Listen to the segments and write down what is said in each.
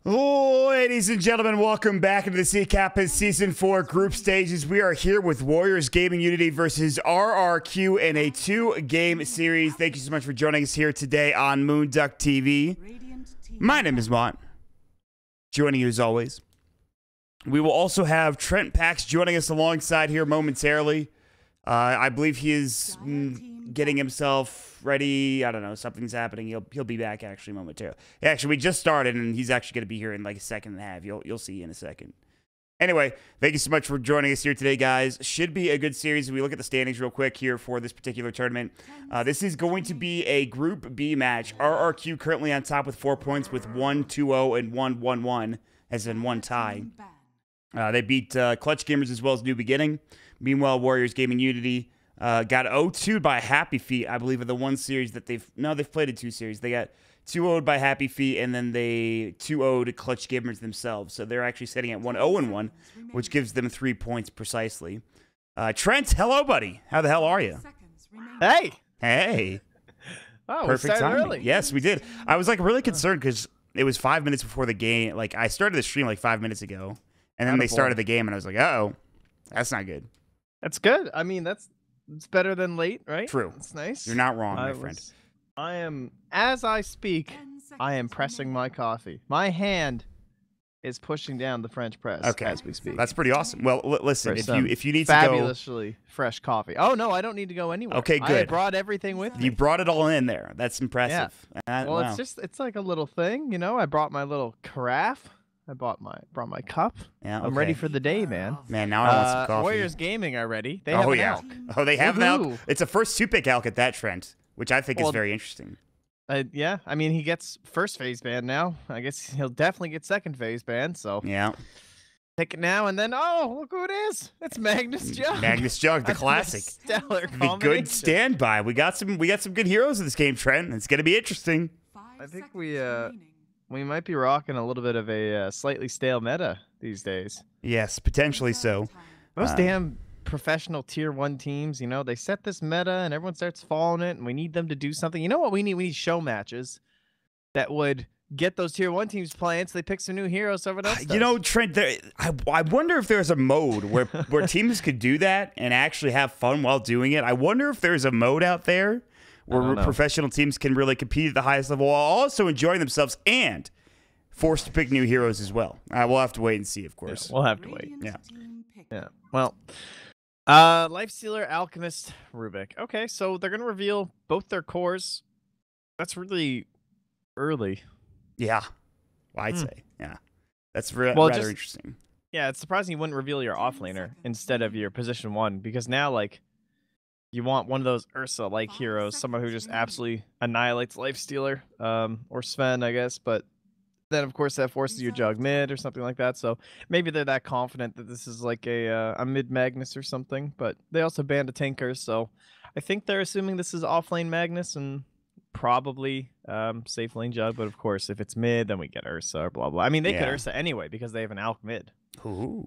Ladies and gentlemen, welcome back into the Kappa Season 4 group stages. We are here with Warriors Gaming Unity versus RRQ in a 2-game series. Thank you so much for joining us here today on moonducktv. My name is Mont. Joining you as always. We will also have Trent Pax joining us alongside here momentarily. I believe he is getting himself ready. I don't know. Something's happening. He'll be back actually momentarily. Actually, we just started, and he's actually going to be here in like a second and a half. You'll see in a second. Anyway, thank you so much for joining us here today, guys. Should be a good series. We look at the standings real quick here for this particular tournament. This is going to be a Group B match. RRQ currently on top with 4 points with 1-2-0 and 1-1-1, as in one tie. They beat Clutch Gamers as well as New Beginning. Meanwhile, Warriors Gaming Unity got 0-2'd by Happy Feet, I believe, in the one series that they've played in 2 series. They got 2-0'd by Happy Feet, and then they 2-0'd Clutch Gamers themselves. So they're actually sitting at 1-0-1, which gives them 3 points precisely. Trent, hello, buddy. How the hell are you? Hey. Hey. Oh, perfect timing. Early. Yes, we did. I was like really concerned because it was 5 minutes before the game. Like I started the stream like 5 minutes ago, and then they started the game, and I was like, uh-oh, that's not good. That's good. I mean, it's better than late, right? True. It's nice. You're not wrong, my friend. I am, as I speak, I am pressing my coffee. My hand is pushing down the French press as we speak. That's pretty awesome. Well, listen, if you need to go, fabulously fresh coffee. Oh no, I don't need to go anywhere. Okay, good. I brought everything with me. You brought it all in there. That's impressive. Yeah. Well, wow. it's like a little thing, you know. I brought my little carafe. I brought my cup. Yeah, I'm ready for the day, man. Man, now I want some coffee. Warriors Gaming are ready. They have an elk. Oh, they have an elk. It's a first 2-pick elk at that, Trent, which I think is very interesting. Yeah, I mean, he gets first phase ban now. I guess he'll definitely get second phase ban. So yeah, pick it now and then. Oh, look who it is! It's Magnus Jug. Magnus Jug, the classic, stellar the good standby. We got some good heroes in this game, Trent. It's gonna be interesting. I think we might be rocking a little bit of a slightly stale meta these days. Yes, potentially so. Those damn professional tier 1 teams, you know, they set this meta and everyone starts following it, and we need them to do something. You know what we need? We need show matches that would get those tier 1 teams playing, so they pick some new heroes. So everyone else does. You know, Trent, I wonder if there's a mode where teams could do that and actually have fun while doing it. I wonder if there's a mode out there where professional teams can really compete at the highest level while also enjoying themselves and forced to pick new heroes as well. We'll have to wait and see, of course. Yeah, we'll have to wait. Yeah. Yeah. Well, Lifestealer, Alchemist, Rubik. Okay, so they're going to reveal both their cores. That's really early. Yeah. Well, I'd say. Yeah. That's rather interesting. Yeah, it's surprising you wouldn't reveal your offlaner instead of your position 1, because now, like, you want one of those Ursa-like heroes, someone who just absolutely annihilates Lifestealer, or Sven, I guess, but then, of course, that forces you Jug mid or something like that, so maybe they're that confident that this is like a mid-Magnus or something, but they also banned a Tinker, so I think they're assuming this is offlane Magnus and probably safe lane Jug, but of course, if it's mid, then we get Ursa or blah, blah. I mean, they could Ursa anyway because they have an Alch mid. Ooh.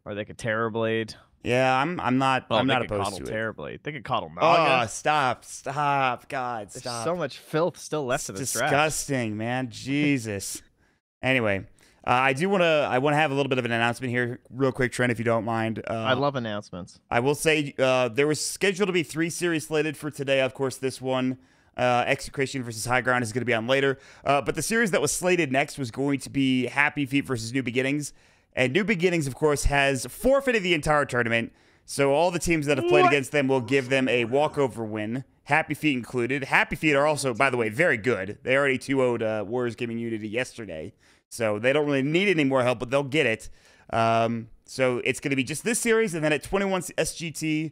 Or they could Terrorblade. Yeah, I'm not opposed to it. Terrorblade. They could coddle Naga. Oh, stop, God, stop. There's so much filth still left of this draft. Disgusting, man. Jesus. Anyway, I want to have a little bit of an announcement here, real quick, Trent, if you don't mind. I love announcements. I will say there was scheduled to be 3 series slated for today. Of course, this one, Execration versus High Ground, is going to be on later. But the series that was slated next was going to be Happy Feet versus New Beginnings. And New Beginnings, of course, has forfeited the entire tournament. So all the teams that have played against them will give them a walkover win, Happy Feet included. Happy Feet are also, by the way, very good. They already 2-0'd Warriors Gaming Unity yesterday. So they don't really need any more help, but they'll get it. So it's going to be just this series, and then at 21 SGT,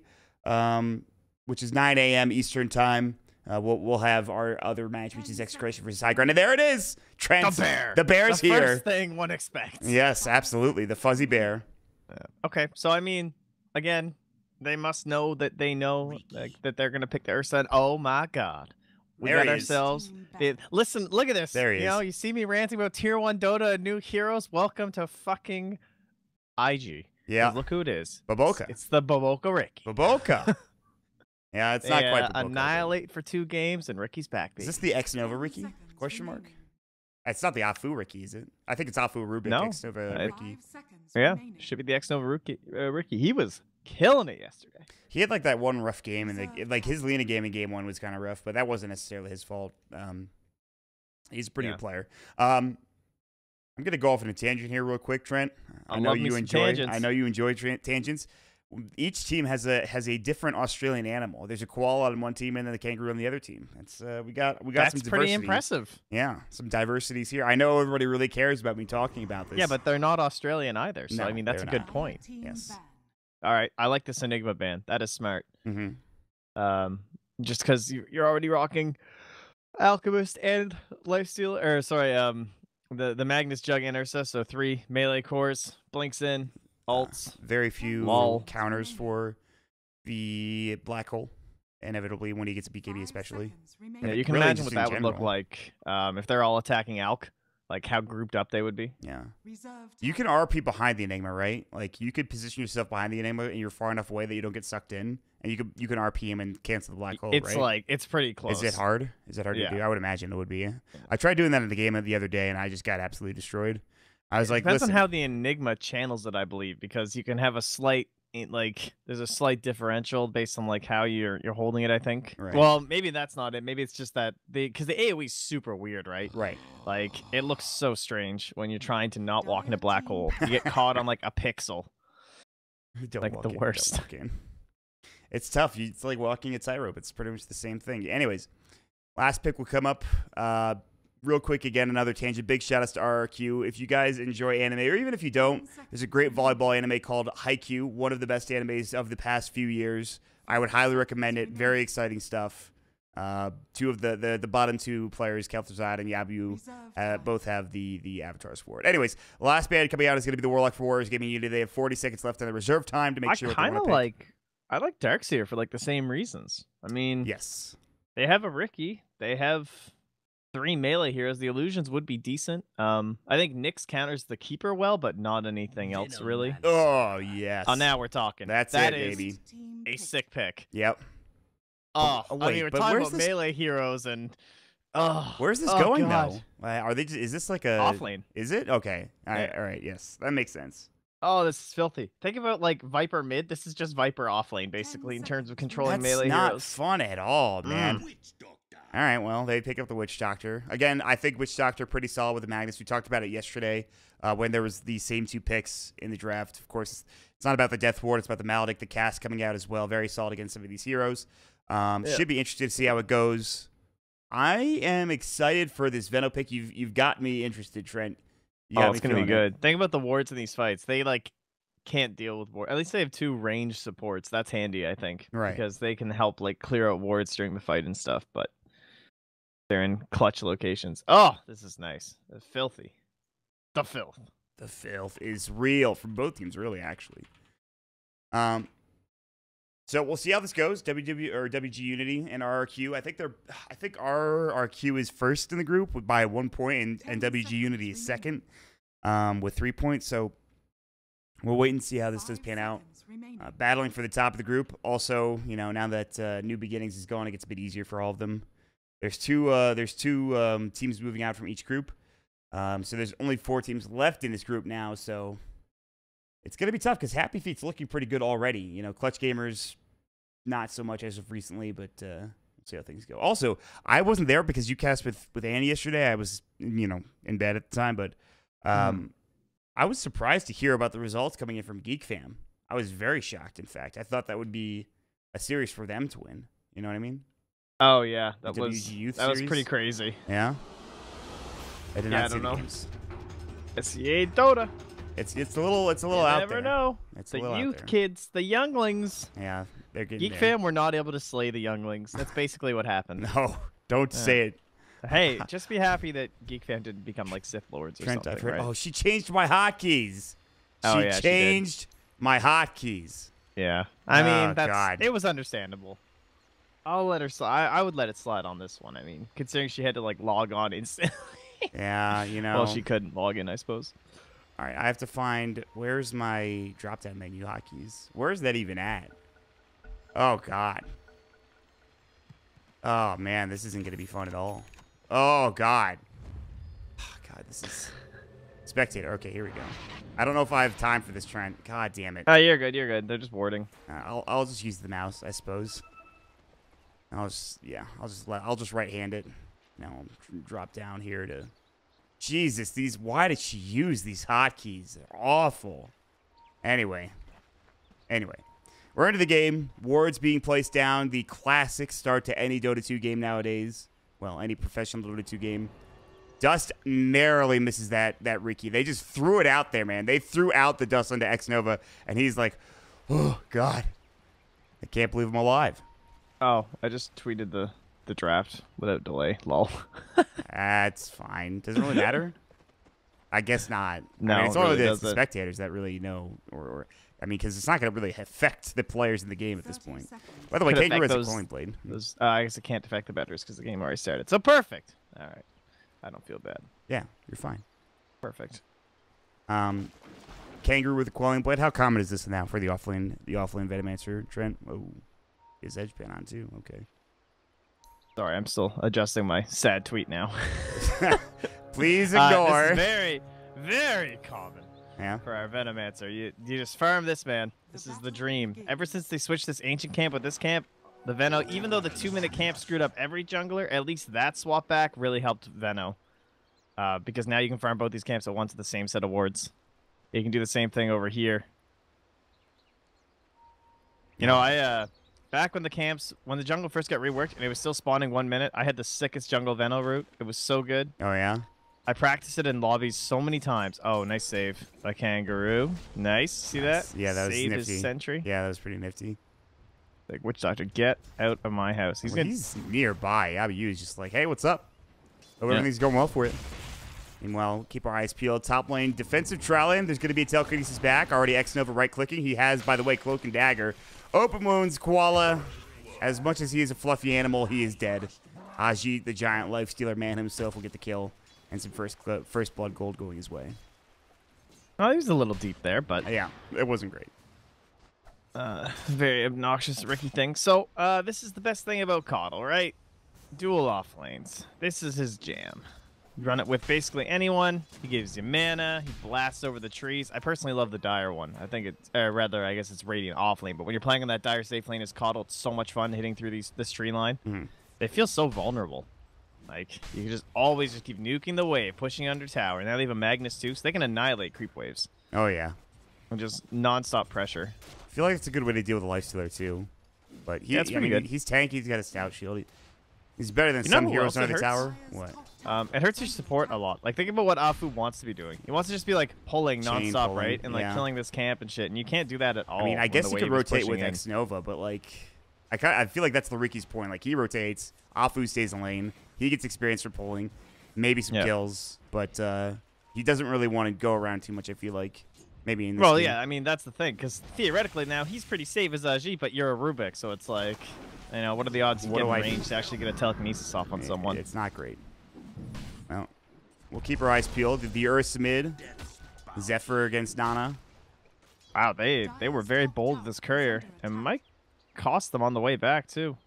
which is 9 a.m. Eastern time, we'll have our other match, which is Execration versus High Ground. And there it is. Trent, the bear's here. The first thing one expects. Yes, absolutely. The fuzzy bear. Okay, so I mean, again, they must know that they know that they're going to pick the Ursa. And oh my God. We got ourselves. Listen, look at this. There he is. You know, you see me ranting about tier 1 Dota and new heroes. Welcome to fucking IG. Yeah. Look who it is. Baboka. It's the Baboka Rick. Baboka. Yeah, it's not quite Baboka. Annihilate for 2 games, and Ricky's back, baby. Is this the X Nova Ricky? Question mark. It's not the Afu Ricky, is it? I think it's Afu Rubik No, X Nova Ricky. Yeah, should be the X Nova Ricky. He was killing it yesterday. He had like that one rough game, and like his Lena game in game 1 was kind of rough, but that wasn't necessarily his fault. He's a pretty good player. I'm gonna go off on a tangent here real quick, Trent. I know you enjoy tangents. Each team has a different Australian animal. There's a koala on one team and then the kangaroo on the other team. That's we got some diversity. That's pretty impressive. Yeah, some diversities here. I know everybody really cares about me talking about this. Yeah, but they're not Australian either. So No, I mean, that's a good point. Yes. All right, I like this Enigma ban. That is smart. Mm-hmm. Just because you're already rocking Alchemist and Lifesteal, or sorry, the Magnus Jug and Ursa. So 3 melee cores, blinks in. Alts. Very few counters for the black hole, inevitably when he gets a BKB especially. Yeah, you can imagine what that would look like if they're all attacking Alk, like how grouped up they would be. Yeah. You can RP behind the Enigma, right? Like you could position yourself behind the Enigma and you're far enough away that you don't get sucked in, and you can RP him and cancel the black hole, it's right? like, it's pretty close. Is it hard? Is it hard to do? I would imagine it would be. I tried doing that in the game the other day and I just got absolutely destroyed. I was like, depends on how the Enigma channels it, I believe, because you can have a slight, like, there's a slight differential based on like how you're holding it, I think. Right. Well, maybe that's not it. Maybe it's just that because the AoE is super weird, right? Right. Like it looks so strange when you're trying to not walk in a black hole. You get caught on like a pixel. Like the worst. Don't walk in. It's tough. It's like walking a tightrope. It's pretty much the same thing. Anyways, last pick will come up. Real quick, again, another tangent. Big shout-outs to RRQ. If you guys enjoy anime, or even if you don't, there's a great volleyball anime called Haikyuu, one of the best animes of the past few years. I would highly recommend it. Very exciting stuff. Two of the bottom 2 players, Kel'Thuzad and Yabu, both have the avatars for it. Anyways, the last band coming out is going to be the Warlock for Warriors Gaming-Unity. They have 40 seconds left on the reserve time to make sure. I like Darkseer for like the same reasons. I mean, yes, they have a Ricky. They have 3 melee heroes. The illusions would be decent. I think Nyx counters the keeper well, but not anything else really. Oh yes. Oh, now we're talking. That is baby. A sick pick. Yep. Oh, wait, I mean, we're talking about melee heroes and. Oh, where's this going though? Are they? Is this like a offlane? Is it okay? All right. All right. Yes, that makes sense. Oh, this is filthy. Think about like Viper mid. This is just Viper offlane, basically, in terms of controlling melee heroes. That's not fun at all, man. All right, well, they pick up the Witch Doctor. Again, I think Witch Doctor pretty solid with the Magnus. We talked about it yesterday when there was the same 2 picks in the draft. Of course, it's not about the Death Ward. It's about the Maledict, the cast coming out as well. Very solid against some of these heroes. Should be interested to see how it goes. I am excited for this Veno pick. You've got me interested, Trent. It's going to be good. Think about the wards in these fights. They, like, can't deal with wards. At least they have 2 ranged supports. That's handy, I think. Right. Because they can help, like, clear out wards during the fight and stuff, but they're in clutch locations. Oh, this is nice. It's filthy. The filth. The filth is real from both teams, really, actually. So we'll see how this goes. WG Unity and RRQ. I think RRQ is first in the group by 1 point, and WG Unity is second with 3 points. So we'll wait and see how this does pan out. Battling for the top of the group. Also, now that New Beginnings is gone, it gets a bit easier for all of them. There's two teams moving out from each group. So there's only 4 teams left in this group now. So it's going to be tough because Happy Feet's looking pretty good already. Clutch Gamers, not so much as of recently, but we'll see how things go. Also, I wasn't there because you cast with Annie yesterday. I was, in bed at the time, but I was surprised to hear about the results coming in from Geek Fam. I was very shocked, in fact. I thought that would be a series for them to win. You know what I mean? Oh yeah, that was pretty crazy. Yeah, I did not see the know. games. SCA Dota. It's a little out there. You never know. It's the youth kids, the younglings. Yeah, they're getting Geek Fam were not able to slay the younglings. That's basically what happened. No, don't say it. Hey, just be happy that Geek Fam didn't become like Sith Lords or something. Right? Oh, she changed my hotkeys. She changed my hotkeys. Yeah, I mean it was understandable. I'll let her slide. I would let it slide on this one. I mean, considering she had to like log on instantly. Yeah, Well, she couldn't log in, I suppose. All right, I have to find where's my drop-down menu hotkeys. Where's that even at? Oh God. Oh man, this isn't gonna be fun at all. Oh God. God, this is... Spectator. Okay, here we go. I don't know if I have time for this Trent. God damn it. Oh, you're good. You're good. They're just warding. I'll just use the mouse, I suppose. I'll just right hand it. Now I'll drop down here to... Jesus, why did she use these hotkeys? They're awful. Anyway. We're into the game. Wards being placed down. The classic start to any Dota 2 game nowadays. Well, any professional Dota 2 game. Dust narrowly misses that Riki. They just threw it out there, man. They threw out the Dust onto Xnova, and he's like, oh, God. I can't believe I'm alive. Oh, I just tweeted the draft without delay. Lol. That's fine. Doesn't really matter. I guess not. No, I mean, it's it only really the doesn't. spectators that really know, or I mean, because it's not going to really affect the players in the game at this point. By the way, Could Kangaroo affect has a calling blade. I guess it can't affect the betters because the game already started. So perfect. All right. I don't feel bad. Yeah, you're fine. Perfect. Kangaroo with a quelling blade. How common is this now for the offlane Venomancer, Trent? Oh, his edge pin on too. Okay. Sorry, I'm still adjusting my sad tweet now. Please ignore. This is very, very common. Yeah. For our Venomancer. You just farm this, man. This is the dream. Ever since they switched this ancient camp with this camp, the Veno, even though the 2-minute camp screwed up every jungler, at least that swap back really helped Veno. Because now you can farm both these camps at once with the same set of wards. You can do the same thing over here. You know, back when the jungle first got reworked and it was still spawning 1 minute, I had the sickest jungle Veno route. It was so good. Oh, yeah? I practiced it in lobbies so many times. Oh, nice save by Kangaroo. Nice. See that? Yeah, that was Save nifty. his sentry. Yeah, that was pretty nifty. Like, Witch Doctor, get out of my house. He's nearby. Abu is just like, hey, what's up? Hope everything's going well for you. Meanwhile, keep our eyes peeled. Top lane, defensive trial lane. There's going to be a telekinesis back. Already Xnova right-clicking. He has, by the way, Cloak and Dagger. Open wounds, Koala. As much as he is a fluffy animal, he is dead. Ajit, the giant lifestealer man himself, will get the kill. And some first blood gold going his way. Oh, he was a little deep there, but... Yeah, it wasn't great. Very obnoxious Ricky thing. So, this is the best thing about Coddle, right? Dual off lanes. This is his jam. You run it with basically anyone. He gives you mana. He blasts over the trees. I personally love the Dire one. I think it's, rather, I guess it's Radiant off lane. But when you're playing on that Dire safe lane as Coddle, it's so much fun hitting through this tree line. Mm-hmm. They feel so vulnerable. Like, you can just always just keep nuking the wave, pushing under tower. Now they have a Magnus too, so they can annihilate creep waves. Oh, yeah. And just non-stop pressure. I feel like it's a good way to deal with a lifestealer, too. But he's tanky. He's got a stout shield. He's better than some heroes under the tower. What? It hurts your support a lot. Like, think about what Afu wants to be doing. He wants to just be, like, pulling non-stop, right? And, like, killing this camp and shit. And you can't do that at all. I mean, I guess you could rotate with Xnova, but, like... I feel like that's the Ricky's point. Like, he rotates. Afu stays in lane. He gets experience for pulling. Maybe some kills. But he doesn't really want to go around too much, I feel like. Maybe in this game. Yeah, I mean, that's the thing. Because theoretically now, he's pretty safe as Ajit, but you're a Rubik. So it's like, you know, what are the odds you get in range to actually get a telekinesis off on someone? It's not great. Well, we'll keep our eyes peeled. The Ursa mid. Zephyr against Nana. Wow, they were very bold with this courier. And might cost them on the way back, too.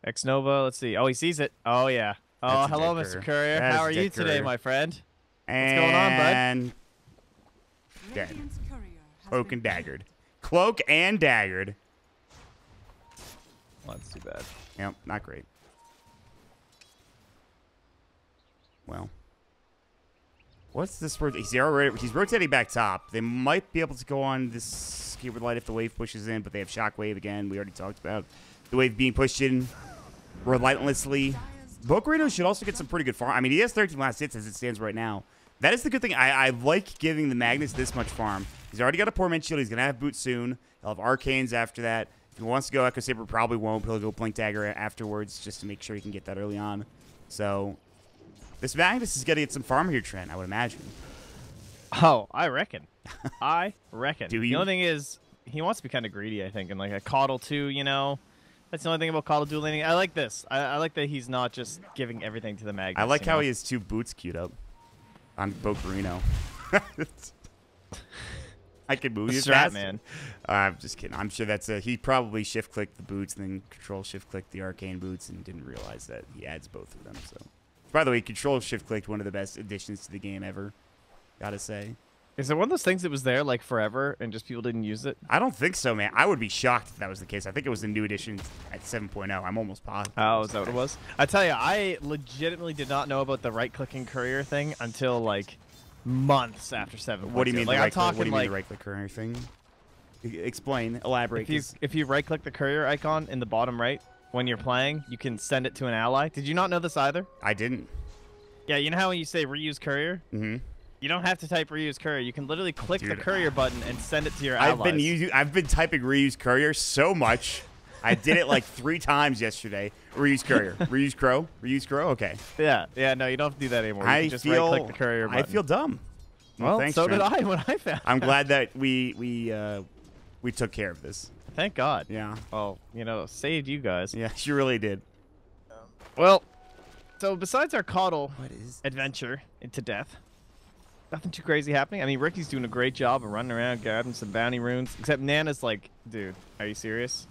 Xnova, let's see. Oh, he sees it. Oh, yeah. Oh, hello, Mr. Courier. How are you today, my friend? What's going on, bud? Dead. Cloak and daggered. Cloak and daggered. Well, that's too bad. Yep, not great. Well. What's this word? He's rotating back top. They might be able to go on this Skyward Light if the wave pushes in, but they have Shockwave again. We already talked about the wave being pushed in relentlessly. Bocarino should also get some pretty good farm. I mean, he has 13 last hits as it stands right now. That is the good thing. I like giving the Magnus this much farm. He's already got a Porment Shield. He's going to have Boots soon. He'll have Arcanes after that. If he wants to go Echo Saber, probably won't. He'll go Blink Dagger afterwards just to make sure he can get that early on. So this Magnus is going to get some farm here, Trent, I would imagine. Oh, I reckon. I reckon. Do you? The only thing is, he wants to be kind of greedy, I think, and like a Coddle too, you know? That's the only thing about Coddle dual laning. I like this. I like that he's not just giving everything to the Magnus. I like how he has 2 Boots queued up on Bocarino. I can move you fast, man. I'm just kidding. I'm sure that's he probably shift-clicked the Boots and then Control shift-clicked the Arcane Boots and didn't realize that he adds both of them. So By the way, Control Shift Clicked, one of the best additions to the game ever. Gotta say. Is it one of those things that was there like forever and just people didn't use it? I don't think so, man. I would be shocked if that was the case. I think it was a new edition at 7.0. I'm almost positive. Oh, is that what it was? I tell you, I legitimately did not know about the right-clicking courier thing until like months after 7.0. What do you mean? Like, What do you mean the right-click courier thing? Explain. Elaborate. If you right-click the courier icon in the bottom right when you're playing, you can send it to an ally. Did you not know this either? I didn't. Yeah, you know how when you say reuse courier? Mm-hmm. You don't have to type reuse courier. You can literally click the courier button and send it to your allies. I've been typing reuse courier so much. I did it like 3 times yesterday. Reuse courier. Reuse crow. Reuse crow. Okay. Yeah. No, you don't have to do that anymore. You can just right-click the courier button. I feel dumb. Well, thanks, so Trent. did I when I found I'm glad that we took care of this. Thank God. Yeah. Well, saved you guys. Yeah, you really did. Well, so besides our coddle adventure into death, nothing too crazy happening. I mean, Ricky's doing a great job of running around, grabbing some bounty runes. Except Nana's like, dude, are you serious?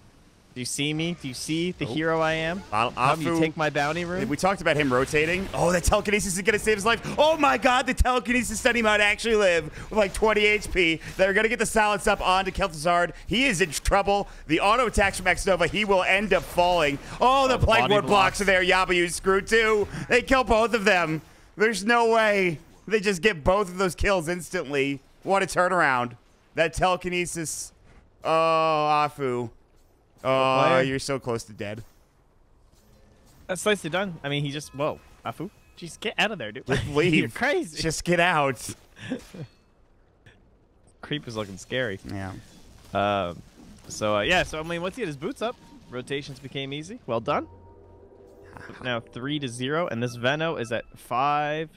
Do you see me? Do you see the hero I am? How you take my bounty rune? We talked about him rotating. Oh, that telekinesis is going to save his life. Oh, my God. The telekinesis said he might actually live with like 20 HP. They're going to get the silence up onto Kel'Thuzad. He is in trouble. The auto attacks from X-Nova. He will end up falling. Oh, the Plague Wood blocks are there. Yabayu's screwed too. They kill both of them. There's no way. They just get both of those kills instantly. What a turnaround. That telekinesis. Oh, Afu. Oh, you're so close to dead. That's nicely done. I mean, he just... Whoa. Afu? Just get out of there, dude. Just leave. You're crazy. Just get out. Creep is looking scary. Yeah. So, I mean, once he had his boots up, rotations became easy. Well done. Now 3-0, and this Veno is at 5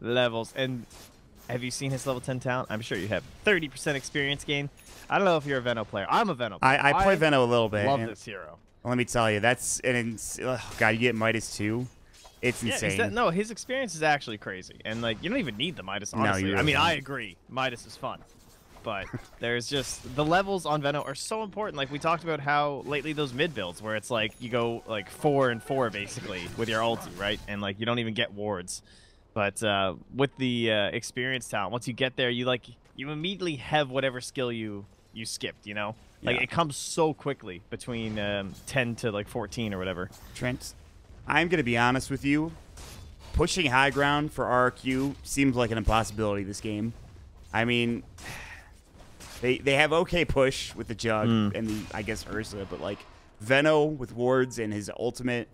levels. And have you seen his level 10 talent? I'm sure you have. 30% experience gain. I don't know if you're a Veno player. I'm a Veno player. I play Veno a little bit. Love this hero. Let me tell you, that's God. You get Midas too. It's insane. Yeah, no, his experience is actually crazy, and like you don't even need the Midas. Honestly, no, you really I mean, don't. I agree. Midas is fun, but there's just the levels on Veno are so important. Like we talked about how lately those mid builds where it's like you go like 4 and 4 basically with your ulti, right? And like you don't even get wards. But with the experience talent, once you get there, you immediately have whatever skill you skipped, Like it comes so quickly between 10 to like 14 or whatever. Trent, I'm going to be honest with you. Pushing high ground for RRQ seems like an impossibility this game. I mean, they have okay push with the Jug and the, I guess, Ursa, but like Veno with wards and his ultimate,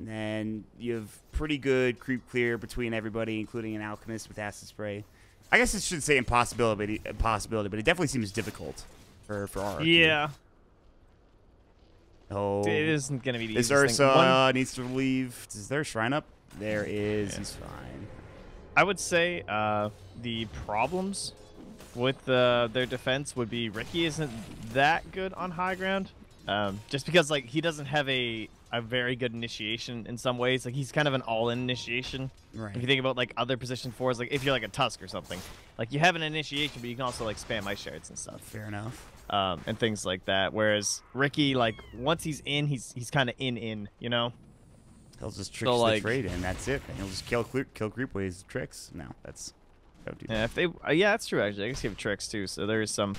and you have pretty good creep clear between everybody, including an Alchemist with Acid Spray. I guess it should say impossibility, but it definitely seems difficult for RRQ. Yeah. Oh, it isn't going to be the this easiest Ursa needs to leave. Is there a shrine up? There is. Yeah. He's fine. I would say the problems with their defense would be Ricky isn't that good on high ground. Just because like he doesn't have a very good initiation in some ways. Like he's kind of an all-in initiation. Right. If you think about like other position 4s, like if you're like a Tusk or something, like you have an initiation, but you can also like spam ice shards and stuff. Fair enough. And things like that. Whereas Ricky, like once he's in, he's kind of in. He'll just trick the trade, and that's it. And he'll just kill creep with his tricks. No, that's don't do that. Yeah, if they, yeah, that's true actually. I guess you have tricks too, so there is some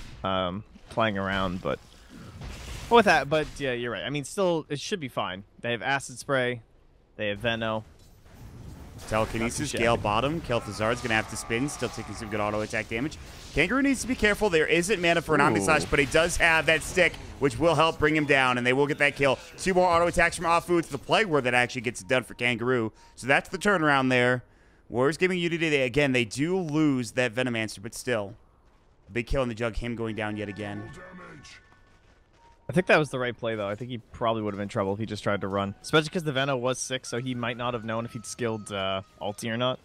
playing around, but. With that, but yeah, you're right. I mean, still, it should be fine. They have Acid Spray. They have Veno. Telekinesis, Gale bottom. Kel'Thuzad's going to have to spin, still taking some good auto attack damage. Kangaroo needs to be careful. There isn't mana for an Omni Slash, but he does have that stick, which will help bring him down, and they will get that kill. 2 more auto attacks from Afu. It's the Plague Word that actually gets it done for Kangaroo. So that's the turnaround there. WarriosGaming.Unity, they do lose that Venomancer, but still. Big kill in the Jug, him going down yet again. I think that was the right play, though. I think he probably would have been in trouble if he just tried to run. Especially because the Veno was 6, so he might not have known if he'd skilled ulti or not.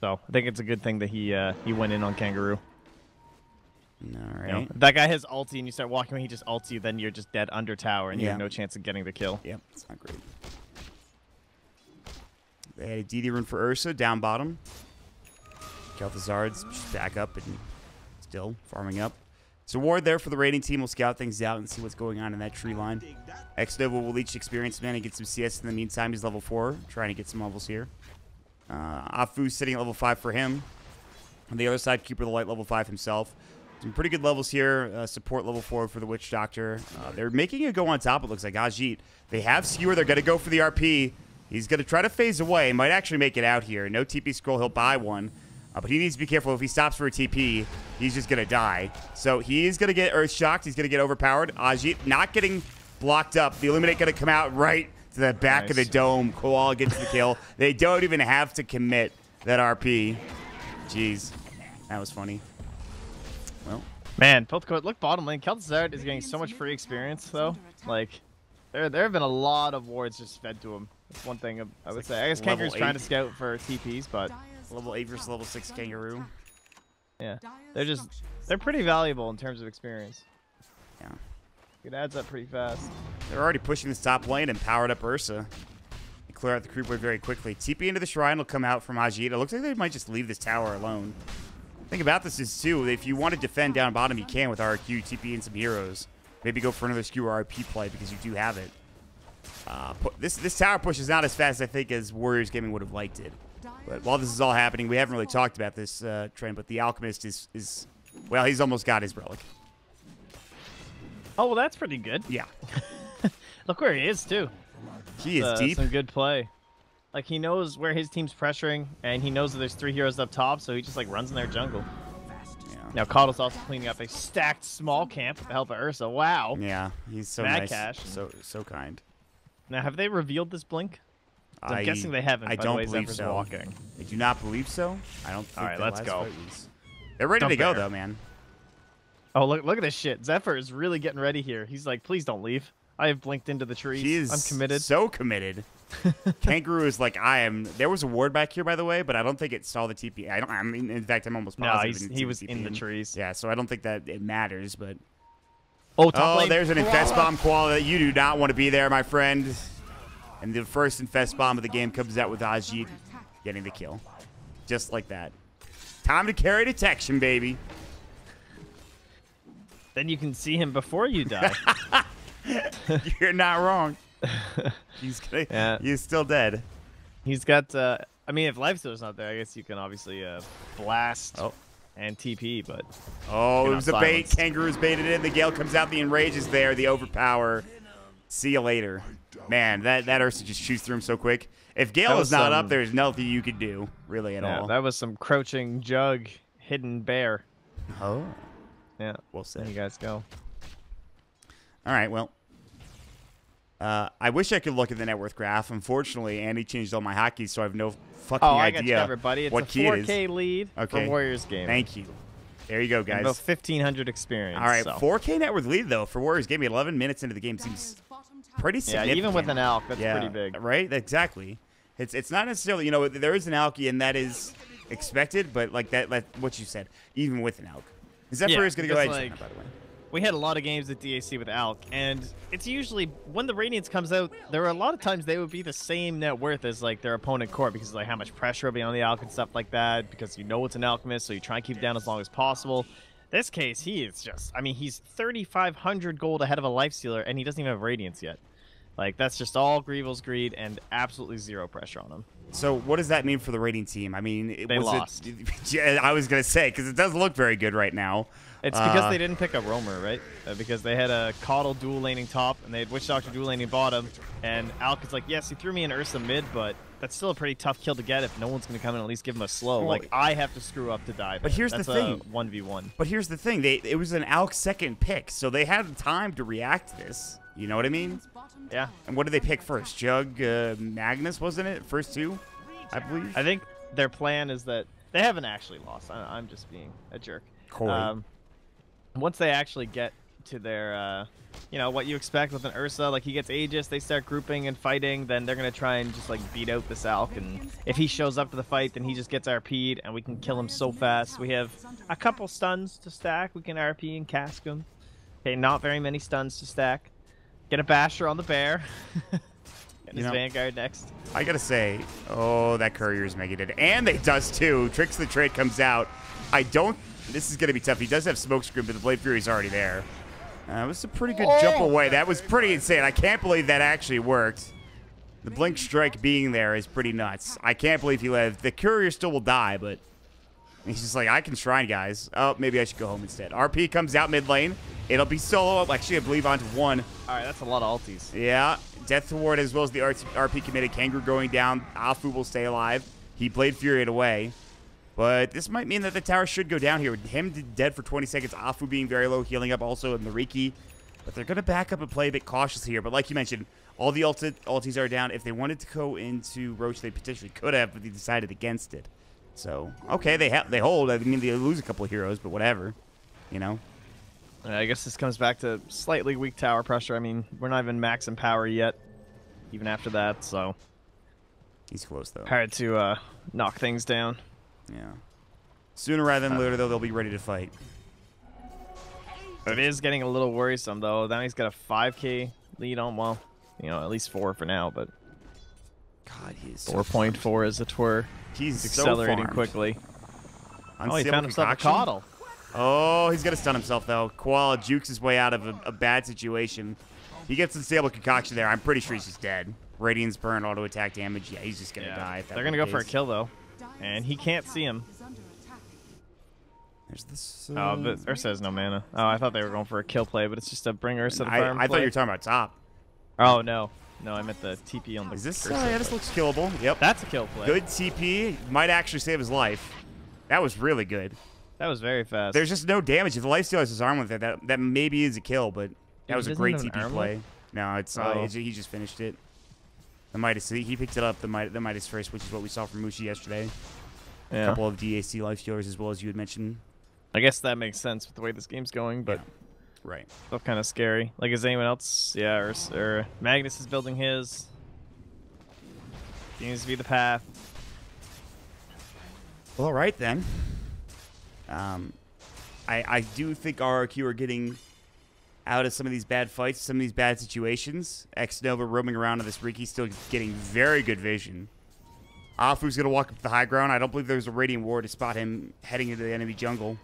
So I think it's a good thing that he went in on Kangaroo. All right. If that guy has ulti and you start walking away, he just ults you, then you're just dead under tower and you have no chance of getting the kill. Yep, it's not great. They had a DD rune for Ursa, down bottom. Kel'Thuzad's just back up and still farming up. So ward there for the raiding team. We'll scout things out and see what's going on in that tree line. X-Nova will leech experience man and get some CS in the meantime. He's level 4, trying to get some levels here. Afu's sitting at level 5 for him. On the other side, Keeper the Light level 5 himself. Some pretty good levels here. Support level 4 for the Witch Doctor. They're making it go on top, it looks like. Ajit. They have Skewer. They're going to go for the RP. He's going to try to phase away. Might actually make it out here. No TP scroll. He'll buy one. But he needs to be careful. If he stops for a TP, he's just going to die. So he is going to get Earth Shocked. He's going to get overpowered. Ajit not getting blocked up. The Illuminate going to come out right to the back of the dome. Koala gets the kill. They don't even have to commit that RP. Jeez. That was funny. Well. Man, Pilthcoat, look bottom lane. Kel'Thuzad is getting so much free experience, though. Like, there have been a lot of wards just fed to him. That's one thing I would say. I guess Kangaroo's trying to scout for TPs, but... Level 8 versus level 6 Kangaroo. Yeah. They're pretty valuable in terms of experience. Yeah. It adds up pretty fast. They're already pushing this top lane and powered up Ursa. They clear out the creep wave very quickly. TP into the shrine will come out from Ajit. It looks like they might just leave this tower alone. The thing about this is, too, if you want to defend down bottom, you can with RQ, TP, and some heroes. Maybe go for another skewer RP play because you do have it. This tower push is not as fast, I think, as Warriors Gaming would have liked it. But while this is all happening, we haven't really talked about this trend, but the Alchemist is well, he's almost got his relic. Oh, well, that's pretty good. Yeah. Look where he is, too. He is deep. Some good play. Like, he knows where his team's pressuring, and he knows that there's 3 heroes up top, so he just, like, runs in their jungle. Yeah. Now, Coddle's also cleaning up a stacked small camp with the help of Ursa. Wow. Yeah, he's so Mad nice. Cash. So kind. Now, have they revealed this blink? I'm guessing they haven't. I don't believe so. Walking. I do not believe so. I don't think. All right, let's go. They're ready to go, though, man. Oh, look at this shit. Zephyr is really getting ready here. He's like, please don't leave. I have blinked into the trees. I'm committed. So committed. Kangaroo is like, I am. There was a ward back here, by the way, but I don't think it saw the TP. I mean, in fact, I'm almost positive. No, he was in the trees. Yeah, so I don't think that it matters, but. Oh, top lane. There's an Infest Bomb Koala. You do not want to be there, my friend. And the first Infest Bomb of the game comes out with Ajit getting the kill. Just like that. Time to carry detection, baby. Then you can see him before you die. You're not wrong. He's still dead. He's got, I mean, if Lifesteal's not there, I guess you can obviously blast and TP, but... Oh, it was a bait. Kangaroo's baited in. The Gale comes out. The Enrage is there. The Overpower. See you later. Man, that Ursa just shoots through him so quick. If Gale is not up, there's nothing you could do, really, at all. That was some crouching jug, hidden bear. Oh. Yeah. We'll see. There you guys go. All right, well. I wish I could look at the net worth graph. Unfortunately, Andy changed all my hotkeys, so I have no fucking idea everybody. It's what a key it is. 4K lead for Warriors Gaming. Thank you. There you go, guys. And about 1,500 experience. All right, 4K net worth lead, though, for Warriors Gaming. 11 minutes into the game seems pretty significant. Yeah, even with an alk, that's pretty big. Right? Exactly. It's not necessarily, you know, there is an alky, and that is expected, but like what you said, even with an alk. Zephyr is going to go edge, by the way. We had a lot of games at DAC with Alk, and it's usually, when the Radiance comes out, there are a lot of times they would be the same net worth as like their opponent core because of like how much pressure will be on the Alk and stuff like that, because you know it's an Alchemist, so you try and keep it down as long as possible. This case, he is just, I mean, he's 3,500 gold ahead of a Lifestealer, and he doesn't even have Radiance yet. Like, that's just all Greevil's greed and absolutely zero pressure on him. So what does that mean for the rating team? I mean, they lost. Yeah, I was going to say, because it does look very good right now. It's because they didn't pick up Roamer, right? Because they had a Coddle dual laning top, and they had Witch Doctor dual laning bottom, and Alk is like, yes, he threw me in Ursa mid, but that's still a pretty tough kill to get if no one's going to come in and at least give him a slow. Well, like, I have to screw up to die. But here's the thing. 1v1. But here's the thing. It was an Alk second pick, so they had time to react to this. You know what I mean? Yeah. And what did they pick first? Jug, Magnus, wasn't it? First two, I believe? I think their plan is that they haven't actually lost. I'm just being a jerk. Cool. Once they actually get to their, you know, what you expect with an Ursa, like he gets Aegis, they start grouping and fighting, then they're going to try and just like beat out this Alk, and if he shows up to the fight, then he just gets RP'd, and we can kill him so fast. We have a couple stuns to stack. We can RP and cask him. Okay, not very many stuns to stack. Get a Basher on the bear. And his Vanguard next. I gotta say, oh, that Courier's making it. And they does too. Tricks the Trade comes out. I don't This is going to be tough. He does have Smokescreen, but the Blade Fury's already there. It was a pretty good jump away. That was pretty insane. I can't believe that actually worked. The Blink Strike being there is pretty nuts. I can't believe he lived. The Courier still will die, but he's just like, I can shrine, guys. Oh, maybe I should go home instead. RP comes out mid lane. It'll be solo. Actually, I believe onto one. All right, that's a lot of ultis. Yeah. Death Ward as well as the RP committed. Kangaroo going down. Afu will stay alive. He Blade Fury it away. But this might mean that the tower should go down here. With him dead for 20 seconds. Afu being very low, healing up also in Mariki. But they're going to back up and play a bit cautious here. But like you mentioned, all the ultis are down. If they wanted to go into Roach, they potentially could have, but they decided against it. So, okay, they hold. I mean, they lose a couple of heroes, but whatever. You know? I guess this comes back to slightly weak tower pressure. I mean, we're not even max in power yet, even after that, so... He's close, though. Hard to knock things down. Yeah. Sooner rather than later, though, they'll be ready to fight. It is getting a little worrisome, though. Now he's got a 5k lead on, well, you know, at least 4 for now, but... God, he is 4.4 as it were. He's accelerating so quickly. Unstable Oh, he found himself a coddle. Oh, he's going to stun himself, though. Koala jukes his way out of a bad situation. He gets the stable concoction there. I'm pretty sure he's just dead. Radiance burn, auto attack damage. Yeah, he's just going to die. If they're going to go for a kill, though. And he can't see him. There's this. Oh, but Ursa has no mana. Oh, I thought they were going for a kill play, but it's just a bring Ursa to farm I thought you were talking about top. Oh, no. No, I meant the TP on the Is this? Yeah, this looks killable. Yep. That's a kill play. Good TP. Might actually save his life. That was really good. That was very fast. There's just no damage. If the Lifestealer has his arm with it, that maybe is a kill, but that was a great TP play. No, it's he just finished it. The Midas, he picked it up, the Midas first, which is what we saw from Mushi yesterday. Yeah. A couple of DAC Lifestealers as well, as you had mentioned. I guess that makes sense with the way this game's going, but right. Still kind of scary. Like, is anyone else? Yeah, or Magnus is building his. Seems to be the path. Well, all right then. I do think RRQ are getting out of some of these bad fights, some of these bad situations. X-Nova roaming around on this Riki, still getting very good vision. Afu's going to walk up to the high ground. I don't believe there's a Radiant Ward to spot him heading into the enemy jungle.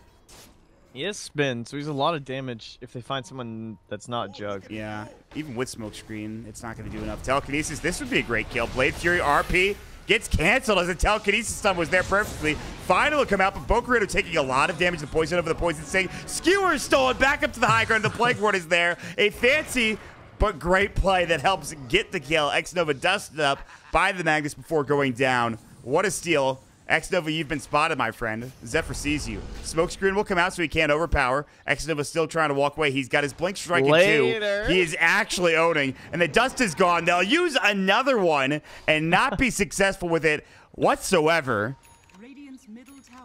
He is spin, so he's a lot of damage if they find someone that's not Jug. Yeah, even with Smokescreen, it's not going to do enough. Telekinesis, this would be a great kill. Blade Fury RP gets canceled as the Telekinesis stun was there perfectly. Final will come out, but Bokurito taking a lot of damage. The poison over the poison sting. Skewer is stolen back up to the high ground. The Plague Ward is there. A fancy but great play that helps get the kill. X-Nova dusted up by the Magnus before going down. What a steal. X-Nova, you've been spotted, my friend. Zephyr sees you. Smokescreen will come out so he can't overpower. X-Nova still trying to walk away. He's got his Blink Strike in 2. He is actually owning. And the dust is gone. They'll use another one and not be successful with it whatsoever.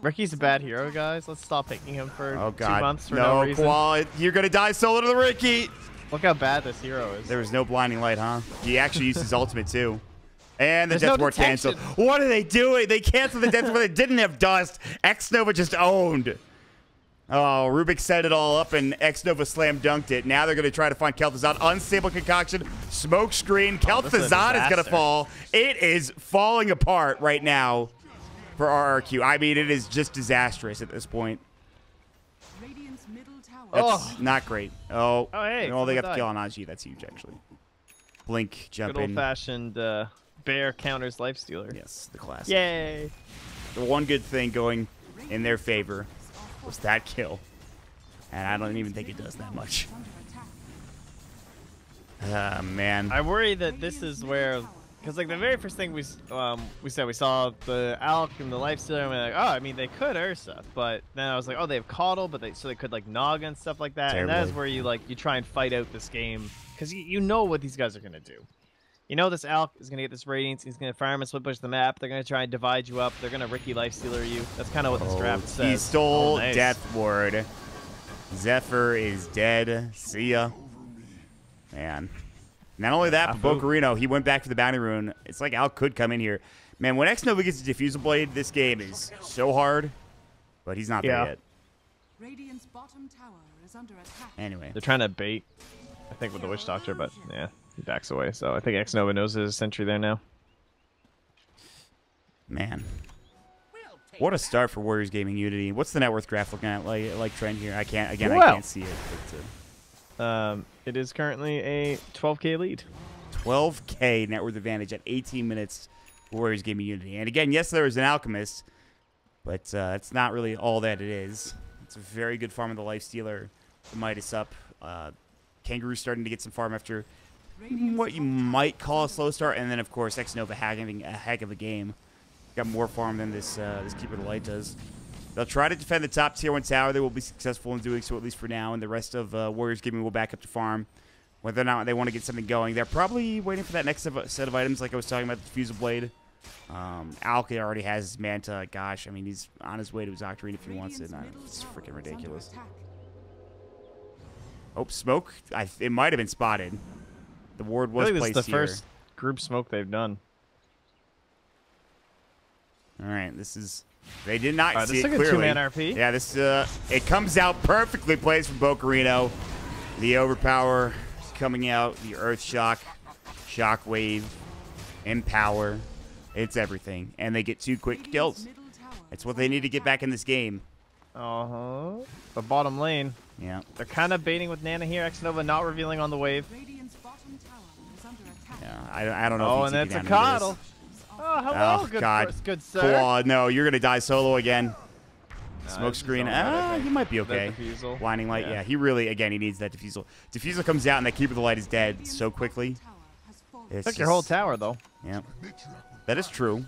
Ricky's a bad hero, guys. Let's stop picking him for 2 months for no reason. Koala, you're going to die solo to the Ricky. Look how bad this hero is. There was no blinding light, huh? He actually used his ultimate, too. And the Death Ward canceled. What are they doing? They canceled the Death Ward. They didn't have dust. X-Nova just owned. Oh, Rubik set it all up, and X-Nova slam dunked it. Now they're going to try to find Kel'Thuzad. Unstable concoction. Smoke screen. Kel'Thuzad is going to fall. It is falling apart right now for RRQ. I mean, it is just disastrous at this point. That's not great. Oh, hey. Oh, they got the kill on Aji. That's huge, actually. Blink, jump in. Good old-fashioned bear counters Lifestealer. Yes, the classic. Yay! The one good thing going in their favor was that kill. And I don't even think it does that much. Ah, man. I worry that this is where... Because, like, the very first thing we saw the Alk and the Lifestealer, and we're like, oh, I mean, they could Ursa. But then I was like, oh, they have Coddle, but so they could, like, Naga and stuff like that. Terribly. And that is where you try and fight out this game. Because you know what these guys are going to do. You know this Alk is going to get this Radiance. He's going to farm and split push the map. They're going to try and divide you up. They're going to Ricky Lifestealer you. That's kind of what this draft says. He stole nice. Death Ward. Zephyr is dead. See ya. Man. Not only that, but Bokurino, he went back for the bounty rune. It's like Alk could come in here. Man, when X-Nova gets a Diffusal Blade, this game is so hard. But he's not there yet. Radiant's bottom tower is under attack. Anyway. They're trying to bait, I think, with the Witch Doctor, but yeah, he backs away. So I think X-Nova knows there's a sentry there now. Man. What a start for Warriors Gaming Unity. What's the net worth graph looking at like trend here? I can't I Well. can't see it. But, It is currently a 12K lead. 12K net worth advantage at 18 minutes for Warriors Gaming Unity. And again, yes, there is an Alchemist, but it's not really all that it is. It's a very good farm of the Lifestealer. The Midas up. Kangaroo's starting to get some farm after what you might call a slow start. And then, of course, X-Nova having a heck of a game. Got more farm than this Keeper of the Light does. They'll try to defend the top tier 1 tower. They will be successful in doing so, at least for now. And the rest of Warriors Gaming will back up to farm. Whether or not they want to get something going, they're probably waiting for that next set of items, like I was talking about, the Diffusal Blade. Alka already has his Manta. Gosh, I mean, he's on his way to his Octarine if he wants it. It's freaking ridiculous. Oh, smoke. It might have been spotted. The ward was placed here. This is the first group smoke they've done. All right, this is... They did not see it clearly. This is like a 2-man RP. Yeah, this it comes out perfectly placed from Bocarino. The Overpower coming out. The Earth Shock. Shockwave. Empower. It's everything. And they get 2 quick kills. It's what they need to get back in this game. Uh-huh. The bottom lane. Yeah. They're kind of baiting with Nana here. X-Nova not revealing on the wave. Yeah, I don't know. Oh, if and that's a TP coddle. Oh, hello, Oh, good, God. Good sir. Oh, no, you're going to die solo again. Nah, Smoke screen. You might be okay. Blinding light. Yeah, he really, again, he needs that diffusal. Diffusal comes out and that Keeper of the Light is dead so quickly. It's Took your whole tower, though. Yeah. That is true.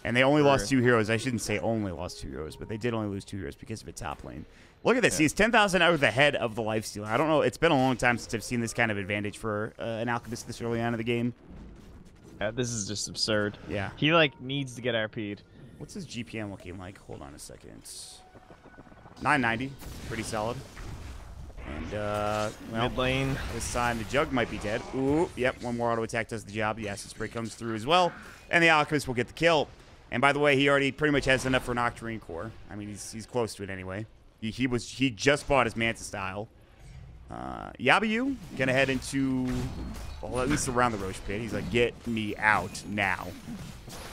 And they only lost 2 heroes. I shouldn't say only lost 2 heroes, but they did only lose 2 heroes because of a top lane. Look at this. He's 10,000 out of the head of the Lifestealer. I don't know. It's been a long time since I've seen this kind of advantage for an Alchemist this early on in the game. This is just absurd. Yeah. He, like, needs to get RP'd. What's his GPM looking like? Hold on a second. 990. Pretty solid. And, well, mid lane. This time the Jug might be dead. Ooh, yep. 1 more auto attack does the job. The Acid Spray comes through as well. And the Alchemist will get the kill. And by the way, he already pretty much has enough for an Octarine core. I mean, he's close to it anyway. He just bought his Manta style. Yabayu gonna head into, well, at least around the Roche pit. He's like, get me out now.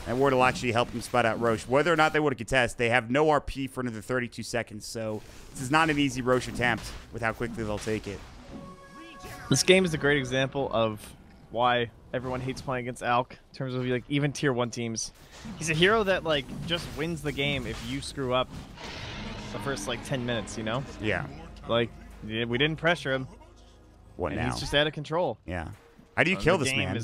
And word will actually help him spot out Roche. Whether or not they would contest, they have no RP for another 32 seconds. So this is not an easy Roche attempt with how quickly they'll take it. This game is a great example of why everyone hates playing against Alk in terms of like even tier 1 teams. He's a hero that like just wins the game if you screw up the first like 10 minutes, you know? Yeah. Like we didn't pressure him. What and now? He's just out of control. Yeah. How do you kill this man?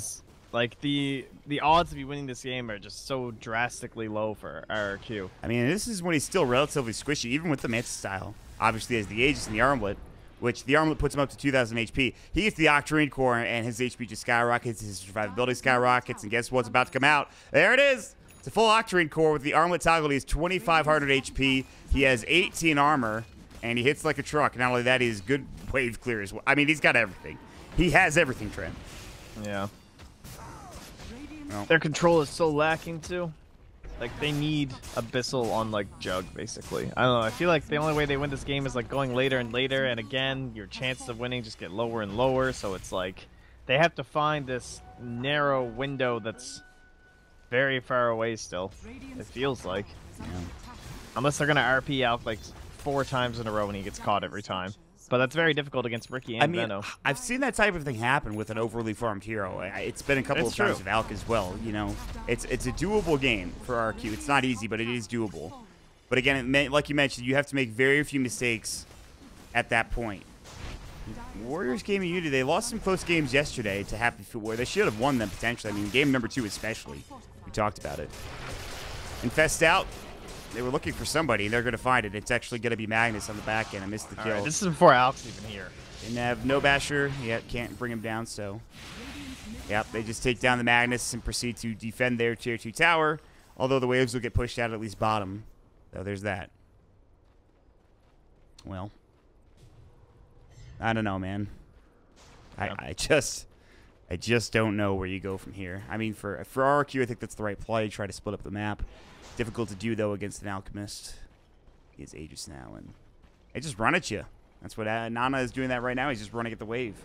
Like the odds of you winning this game are just so drastically low for RRQ. I mean, this is when he's still relatively squishy, even with the Manta style. Obviously, he has the Aegis and the Armlet, which the Armlet puts him up to 2,000 HP. He gets the Octarine core, and his HP just skyrockets, his survivability skyrockets, and guess what's about to come out? There it is! It's a full Octarine core with the Armlet toggle. He has 2,500 HP. He has 18 armor, and he hits like a truck. Not only that, he has good wave clear as well. I mean, he's got everything. He has everything, Trent. Yeah. Well, their control is so lacking, too. Like, they need Abyssal on, like, Jug, basically. I don't know. I feel like the only way they win this game is, like, going later and later. And, again, your chances of winning just get lower and lower. So it's like they have to find this narrow window that's very far away still, it feels like. yeah. Unless they're going to RP out, like, 4 times in a row and he gets caught every time. But that's very difficult against Ricky and Venno. I've seen that type of thing happen with an overly farmed hero. It's been a couple of times with Alk as well. You know, it's a doable game for RQ. It's not easy, but it is doable. But again, like you mentioned, you have to make very few mistakes at that point. Warriors Gaming.Unity, they lost some close games yesterday to Happy Foot where they should have won them potentially. I mean, game number 2 especially. We talked about it. Infest out. They were looking for somebody, and they're going to find it. It's actually going to be Magnus on the back end. I missed the kill. Right, this is before Alk's even here. Didn't have no Basher. Yet can't bring him down, so... Yep, they just take down the Magnus and proceed to defend their tier 2 tower. Although the waves will get pushed out at least bottom. So there's that. Well. I don't know, man. Yeah. I just don't know where you go from here. I mean, for RQ, I think that's the right play. Try to split up the map. Difficult to do, though, against an Alchemist. He has Aegis now, and they just run at you. That's what Nana is doing that right now. He's just running at the wave.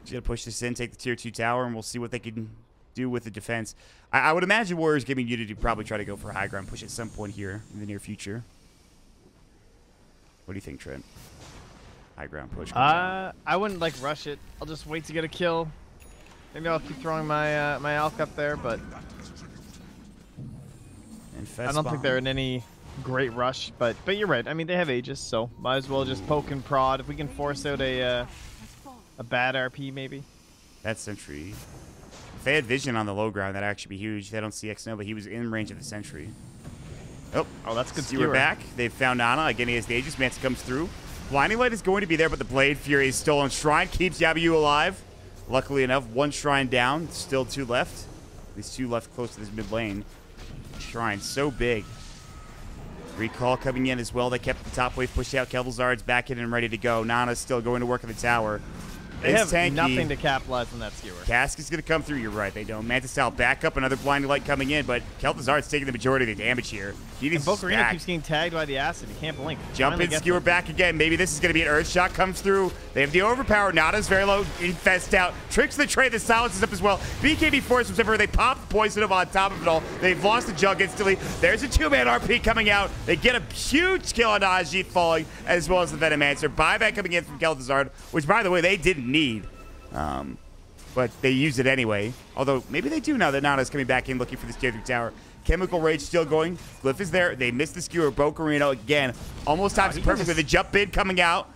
He's going to push this in, take the tier 2 tower, and we'll see what they can do with the defense. I would imagine WarriosGaming.Unity probably try to go for a high ground push at some point here in the near future. What do you think, Trent? High ground push. I wouldn't like rush it. I'll just wait to get a kill. Maybe I'll keep throwing my my Alk up there, but I don't think they're in any great rush. But you're right. I mean, they have Aegis, so might as well just poke and prod. If we can force out a bad RP, maybe. That sentry. If they had vision on the low ground, that'd actually be huge. They don't see Xnova, but he was in range of the sentry. Oh, that's good. Skewer back. They've found Nana. Again, he has the Aegis. Mance comes through. Blinding Light is going to be there, but the Blade Fury is stolen. Shrine keeps Yabu alive. Luckily enough, one Shrine down. Still 2 left. These 2 left close to this mid lane. Shrine so big. Recall coming in as well. They kept the top wave pushed out. Kel'Thuzard's back in and ready to go. Nana's still going to work on the tower. They have nothing to capitalize on that skewer. Cask is going to come through. You're right. They don't. Mantis style back up. Another blinding light coming in, but Kel'Thuzard's taking the majority of the damage here. He needs and Bokarino keeps getting tagged by the acid. He can't blink. Jump in, skewer back again. Maybe this is going to be an Earth Shock. Comes through. They have the overpower. Nada's very low. Infest out. Tricks the trade. The silences up as well. BKB force from Zephyr. They pop the poison on top of it all. They've lost the jug instantly. There's a 2-man RP coming out. They get a huge kill on Ajit falling, as well as the Venomancer. Buyback coming in from Kel'Thuzard, which, by the way, they didn't need. But they use it anyway. Although, maybe they do now that Nana's coming back in looking for this tier 3 tower. Chemical Rage still going. Glyph is there. They missed the skewer. Bokarino again. Almost times it perfectly. The jump bid coming out.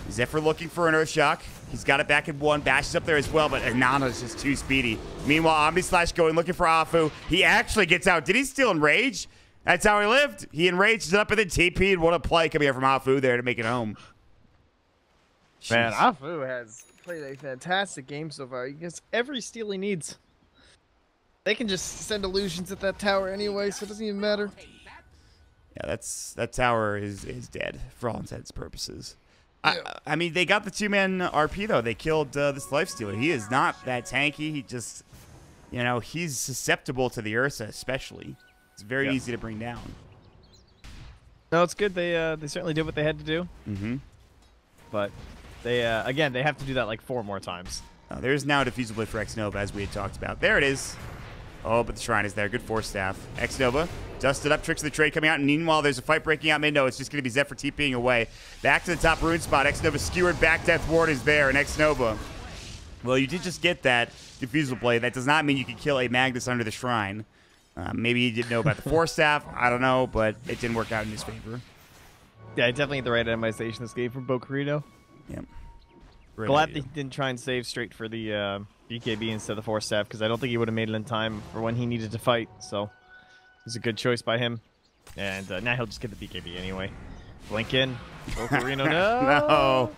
Zephyr looking for an Earth Shock. He's got it back in 1. Bashes up there as well, but Nana's just too speedy. Meanwhile, Omni Slash going, looking for Afu. He actually gets out. Did he still enrage? That's how he lived. He enraged it up in the TP, and what a play coming out from Afu there to make it home. Man, Afu has played a fantastic game so far. He gets every steal he needs. They can just send illusions at that tower anyway, so it doesn't even matter. Yeah, that tower is dead for all intents and purposes. I mean, they got the 2-man RP though. They killed this Lifestealer. He is not that tanky. He just, you know, he's susceptible to the Ursa, especially. It's very easy to bring down. No, it's good. They certainly did what they had to do. Mm-hmm. But they again, they have to do that like 4 more times. There's now a diffusal blade for Xnova, as we had talked about. There it is. Oh, but the Shrine is there. Good Force Staff. Xnova dusted up. Tricks of the trade coming out. And meanwhile, there's a fight breaking out mid. No, it's just going to be Zephyr TPing away. Back to the top rune spot. Xnova skewered back. Death Ward is there. And Xnova, well, you did just get that diffusal blade. That does not mean you can kill a Magnus under the Shrine. Maybe he didn't know about the Force Staff. I don't know, but it didn't work out in his favor. Yeah, definitely the right itemization this game from Bokarino. Yep. Glad they didn't try and save straight for the BKB instead of the Force Staff, because I don't think he would have made it in time for when he needed to fight. So it was a good choice by him. And now he'll just get the BKB anyway. Blink in. Bokarino, no! No!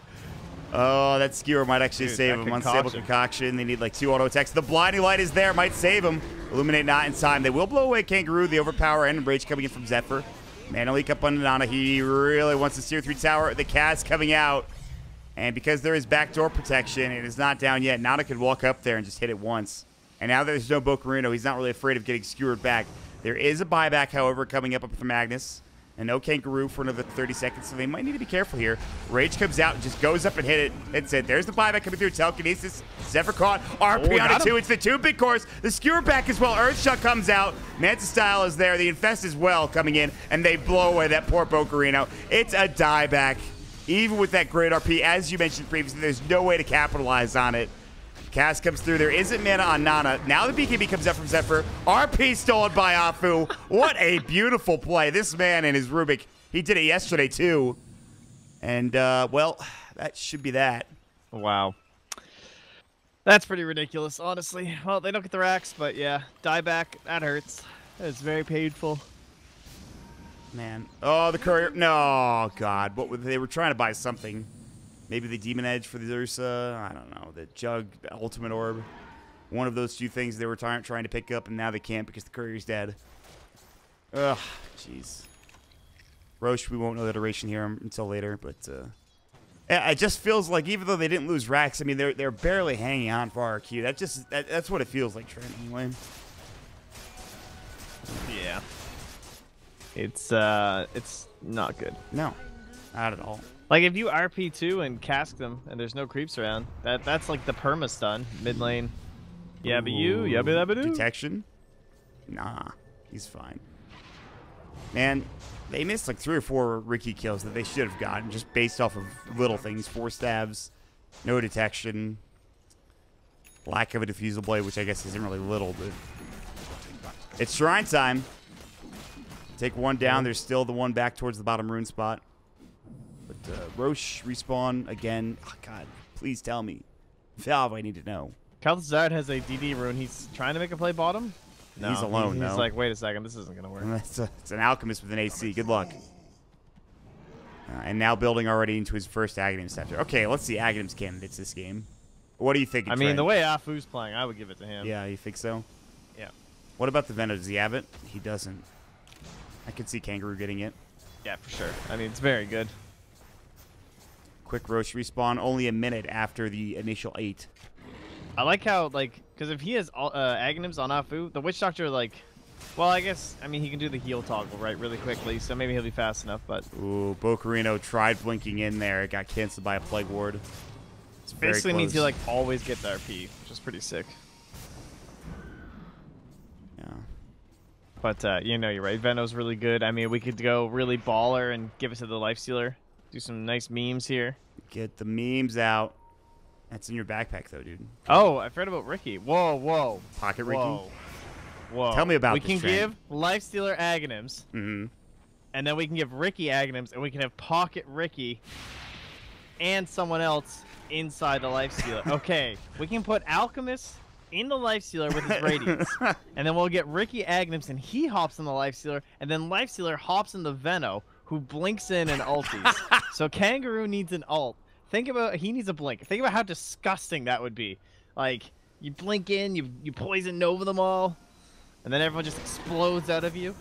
Oh, that skewer might actually save him. Concoction. Unstable Concoction. They need like 2 auto attacks. The Blinding Light is there. Might save him. Illuminate not in time. They will blow away Kangaroo. The Overpower and Rage coming in from Zephyr. Mana Leak up on Nana. He really wants this tier 3 tower. The Cast coming out. And because there is backdoor protection, it is not down yet. Nana could walk up there and just hit it once. And now there's no Bokarino. He's not really afraid of getting skewered back. There is a buyback, however, coming up with Magnus. And no Kangaroo for another 30 seconds, so they might need to be careful here. Rage comes out and just goes up and hit it. That's it. There's the buyback coming through. Telekinesis. Zephyr caught. RP on it too. It's the 2 big cores. The skewer back as well. Earthshock comes out. Manta Style is there. The Infest as well coming in. And they blow away that poor Bokarino. It's a dieback. Even with that great RP, as you mentioned previously, there's no way to capitalize on it. Cast comes through. There isn't mana on Nana. Now the BKB comes out from Zephyr. RP stolen by Afu. What a beautiful play. This man and his Rubik, he did it yesterday too. And, well, that should be that. Wow. That's pretty ridiculous, honestly. Well, they don't get the racks, but yeah, dieback, that hurts. That's very painful. Man. Oh, the courier. No, God. What were they were trying to buy something. Maybe the Demon Edge for the Ursa. I don't know. The Jug, the Ultimate Orb. One of those 2 things they were trying to pick up, and now they can't because the courier's dead. Ugh, jeez. Roche, we won't know the duration here until later, but yeah, it just feels like even though they didn't lose racks, I mean they're barely hanging on for RQ. That's what it feels like, Trent. Anyway. Yeah. It's not good. No, not at all. Like if you RP2 and cask them and there's no creeps around, that's like the perma stun mid lane. Yabba-you, yabba-dabba-doo. Detection? Nah, he's fine. Man, they missed like 3 or 4 Ricky kills that they should have gotten just based off of little things. 4 stabs, no detection, lack of a diffusal blade, which I guess isn't really little, but it's shrine time. Take one down. There's still the one back towards the bottom rune spot. But Roche respawn again. Oh, God, please tell me. Valve, I need to know. Kalthazard has a DD rune. He's trying to make a play bottom. No, he's alone, He's like, wait a second, this isn't gonna work. It's an alchemist with an AC. Good luck. And now building already into his first Aghanim Scepter. Okay, let's see Aghanim's candidates this game. What do you think? I mean, the way Afu's playing, I would give it to him. Yeah, you think so? Yeah. What about the Venom? Does he have it? He doesn't. I could see Kangaroo getting it. Yeah, for sure. I mean, it's very good. Quick Roche respawn, only a minute after the initial 8. I like how, like, because if he has Aghanims on Afu, the Witch Doctor, like, well, I guess, I mean, he can do the heal toggle, right, really quickly, so maybe he'll be fast enough, but... Ooh, Bocarino tried blinking in there. It got canceled by a Plague Ward. It's very basically close. means he, like, always gets RP, which is pretty sick. Yeah. But, you know, you're right. Veno's really good. I mean, we could go really baller and give it to the Lifestealer. Do some nice memes here. Get the memes out. That's in your backpack, though, dude. Oh, I forgot about Ricky. Whoa, whoa. Pocket Ricky? Whoa. Tell me about we this, can Trent. give Lifestealer Aghanims, and then we can give Ricky Aghanims, and we can have Pocket Ricky and someone else inside the Lifestealer. Okay, we can put Alchemist in the Lifestealer with his Radiance, and then we'll get Ricky Aghanims, and he hops in the Lifestealer, and then Lifestealer hops in the Veno, who blinks in and ulties. So Kangaroo needs an ult. Think about, he needs a blink. Think about how disgusting that would be. Like, you blink in, you poison Nova them all, and then everyone just explodes out of you.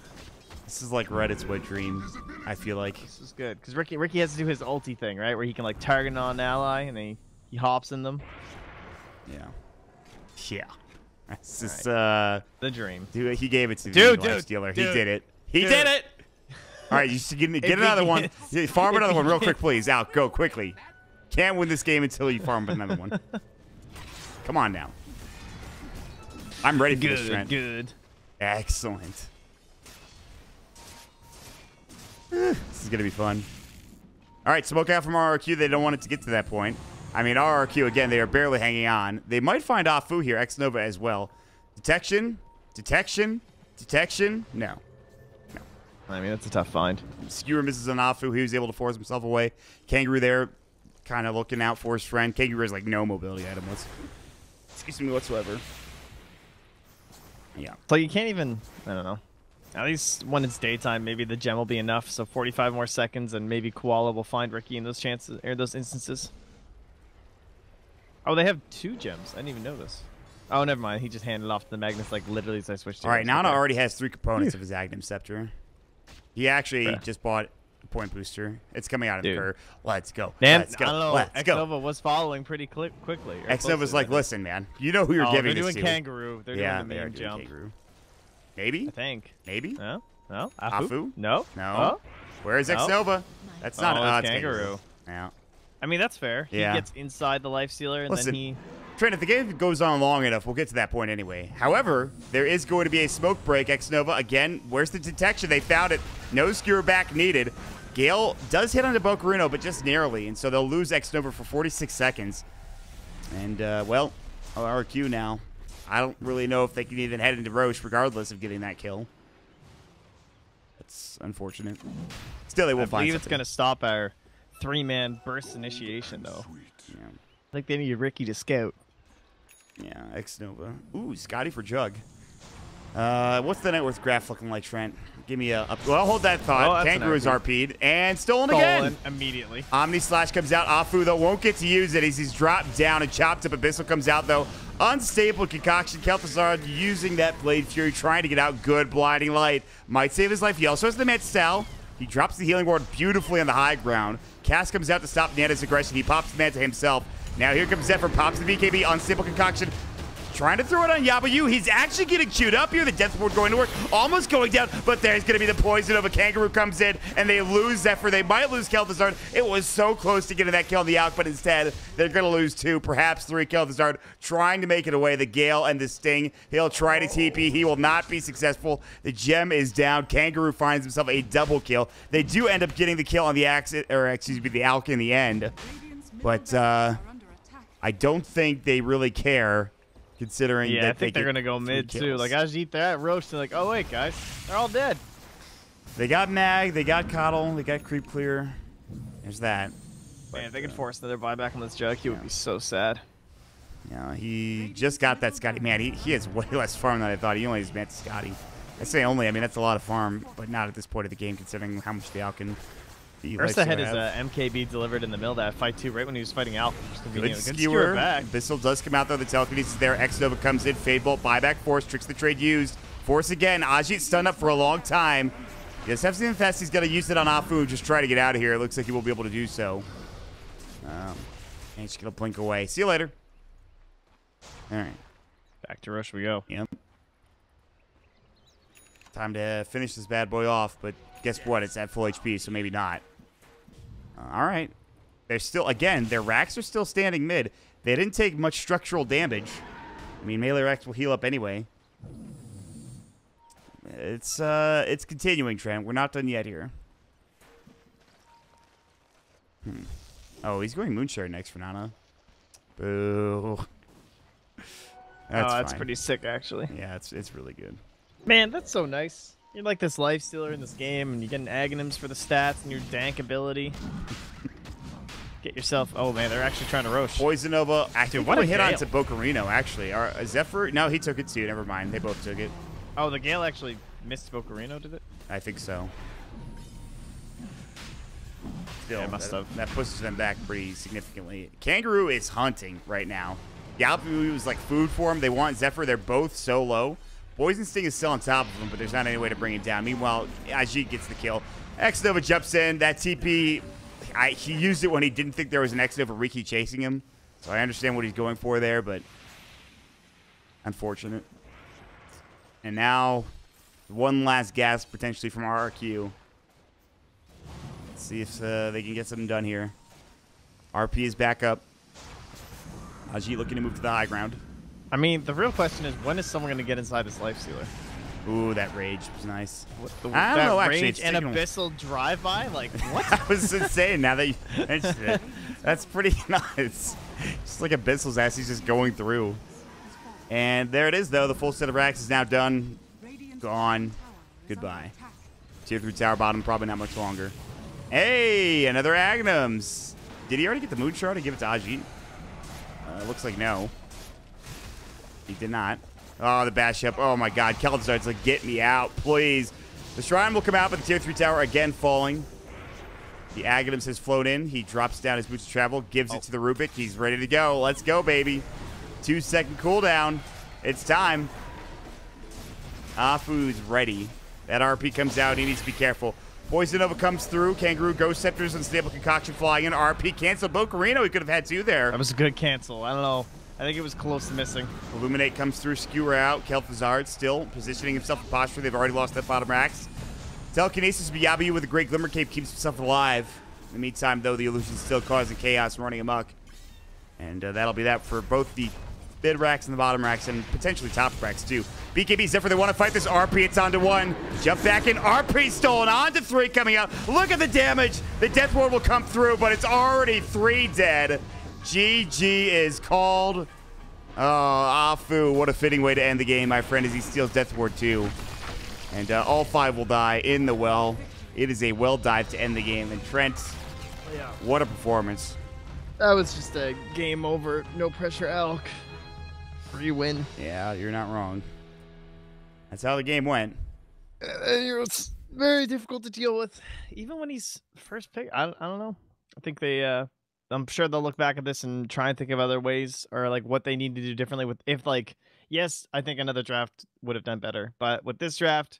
This is like Reddit's wet dream, I feel like. This is good, because Ricky has to do his ulti thing, right? Where he can, like, target on an ally, and then he hops in them. Yeah. Yeah. This is, the dream. Dude, he gave it to Dude, the Lifestealer. He dude, did it. He dude. did it! All right, you should get another one. Farm another one real quick, please. Out, go, quickly. Can't win this game until you farm another one. Come on now. I'm ready for this, Trent. Good. Excellent. This is going to be fun. All right, smoke out from RRQ. They don't want it to get to that point. I mean, RRQ, again, they are barely hanging on. They might find Afu here, X-Nova as well. Detection, detection, detection. No. I mean, that's a tough find. Skewer misses on Afu. He was able to force himself away. Kangaroo there, kind of looking out for his friend. Kangaroo has, like, no mobility items. Excuse me whatsoever. Yeah. So you can't even, I don't know. At least when it's daytime, maybe the gem will be enough. So 45 more seconds, and maybe Koala will find Ricky in those chances, or those instances. Oh, they have 2 gems. I didn't even know this. Oh, never mind. He just handed off to the Magnus, like, literally as I switched to. All right, Nana already has 3 components of his Aghanim Scepter. He actually just bought a point booster. It's coming out of the curve. Let's go. Man, Let's go. I don't know. Let's X-Nova was following pretty quickly. X-Nova's like, listen, man. You know who you're giving this to. They're doing Kangaroo. They're doing the main jump. Kangaroo. Maybe? I think. Maybe? No? No? Afu? No? No. Oh? Where's X-Nova? That's not it's Kangaroo. Yeah. I mean, that's fair. Yeah. He gets inside the Lifestealer, and then he... Trent, if the game goes on long enough, we'll get to that point anyway. However, there is going to be a smoke break. X-Nova, again, where's the detection? They found it. No skewer back needed. Gale does hit onto Bocarino, but just narrowly, and so they'll lose X-Nova for 46 seconds. And, well, RQ now. I don't really know if they can even head into Roche regardless of getting that kill. That's unfortunate. Still, they will find I believe something. it's going to stop our 3-man burst initiation, though. Yeah. I think they need Ricky to scout. Yeah, X-Nova. Ooh, Scotty for Jug. What's the net worth graph looking like, Trent? Give me a... Well, hold that thought. Kangaroo is RP'd. And stolen again. Immediately. Omni Slash comes out. Afu, though, won't get to use it as he's dropped down. And chopped up. Abyssal comes out, though. Unstable concoction. Kel'Thuzad using that Blade Fury, trying to get out. Good. Blinding Light. Might save his life. He also has the Met Cell. He drops the Healing Ward beautifully on the high ground. Cass comes out to stop Nanda's aggression. He pops the Manta himself. Now here comes Zephyr, pops the BKB, unstable concoction. Trying to throw it on Yabayu. He's actually getting queued up here. The death ward going to work. Almost going down, but there's going to be the poison of a kangaroo comes in, and they lose Zephyr. They might lose Kel'Thuzad. It was so close to getting that kill on the Alk, but instead, they're going to lose 2, perhaps 3. Kel'Thuzad trying to make it away. The Gale and the Sting. He'll try to TP. He will not be successful. The gem is down. Kangaroo finds himself a double kill. They do end up getting the kill on the the Alk in the end, but I don't think they really care, considering that I think they're gonna go mid too. Like Ajit, they're at Roche. They're like, oh wait, guys, they're all dead. They got Mag, they got Coddle, they got Creep Clear. There's that. Man, if they could force another buyback on this jug, he would be so sad. Yeah, he just got that Scotty. Man, he has way less farm than I thought. He only has met Scotty. I say only. I mean, that's a lot of farm, but not at this point of the game, considering how much the Alk can. First ahead is MKB delivered in the middle that fight 2 right when he was fighting Alk. Good skewer. Bissell does come out though. The telekinesis is there. X-Nova comes in. Fade Bolt, buyback, Force, tricks the trade used. Force again. Ajit stunned up for a long time. Yes, have seen fast. He's got to use it on Afu. Just try to get out of here. It looks like he will be able to do so. And he's just going to blink away. See you later. All right. Back to Rush we go. Yep. Time to finish this bad boy off, but guess what? It's at full HP, so maybe not. All right. They're still, again, their racks are still standing mid. They didn't take much structural damage. I mean, melee racks will heal up anyway. It's continuing, Trent. We're not done yet here. Oh, he's going Moonshare next for Nana. Boo. That's pretty sick, actually. Yeah, it's really good. Man, that's so nice. You're like this life stealer in this game, and you get Aghanims for the stats and your dank ability. Get yourself. Oh man, they're actually trying to Roche. Poison Nova. Actually, what a hit Gale. onto Bocarino. Actually, Zephyr. No, he took it too. Never mind. They both took it. Oh, the Gale actually missed Bocarino, did it? I think so. Still, yeah, must have. That pushes them back pretty significantly. Kangaroo is hunting right now. Yapu is like food for him. They want Zephyr. They're both so low. Poison Sting is still on top of him, but there's not any way to bring him down. Meanwhile, Ajit gets the kill. X-Nova jumps in. That TP, he used it when he didn't think there was an X-Nova Riki chasing him. So I understand what he's going for there, but unfortunate. And now, one last gasp potentially from RRQ. Let's see if they can get something done here. RP is back up. Ajit looking to move to the high ground. I mean, the real question is, when is someone going to get inside this life stealer? Ooh, that rage was nice. I don't know, actually. Rage and Abyssal drive-by? Like, what? That was insane now that you mentioned it. That's pretty nuts. Just like Abyssal's ass, he's just going through. And there it is, though. The full set of racks is now done. Gone. Goodbye. Tier 3 tower bottom, probably not much longer. Hey, another Aghanims. Did he already get the Moon Shard and give it to Ajit? Looks like no. He did not. Oh, the bash up. Oh, my God. Kel'Thuzad's like, get me out, please. The Shrine will come out, but the Tier 3 tower again falling. The Aghanims has flown in. He drops down his Boots of Travel, gives it to the Rubik. He's ready to go. Let's go, baby. 2-second cooldown. It's time. Afu's ready. That RP comes out. He needs to be careful. Poison Nova comes through. Kangaroo, Ghost Scepters, Unstable Concoction flying in. RP cancel. Bocarino, he could have had 2 there. That was a good cancel. I don't know. I think it was close to missing. Illuminate comes through, skewer out. Kel'Thuzad still positioning himself in posture. They've already lost that bottom racks. Telekinesis Biyabu with a great Glimmer Cape keeps himself alive. In the meantime, though, the illusion's still causing chaos and running amok. And that'll be that for both the mid racks and the bottom racks, and potentially top racks, too. BKB Zephyr, they want to fight this RP. It's on to 1. Jump back in. RP stolen. On to 3 coming out. Look at the damage. The Death Ward will come through, but it's already 3 dead. GG is called. Oh, Afu, what a fitting way to end the game, my friend, as he steals Death Ward 2. And all 5 will die in the well. It is a well dive to end the game. And Trent, what a performance. That was just a game over, no pressure Elk. Free win. Yeah, you're not wrong. That's how the game went. It was very difficult to deal with. Even when he's first pick, I don't know. I think they... I'm sure they'll look back at this and try and think of other ways or like what they need to do differently with yes, I think another draft would have done better, but with this draft,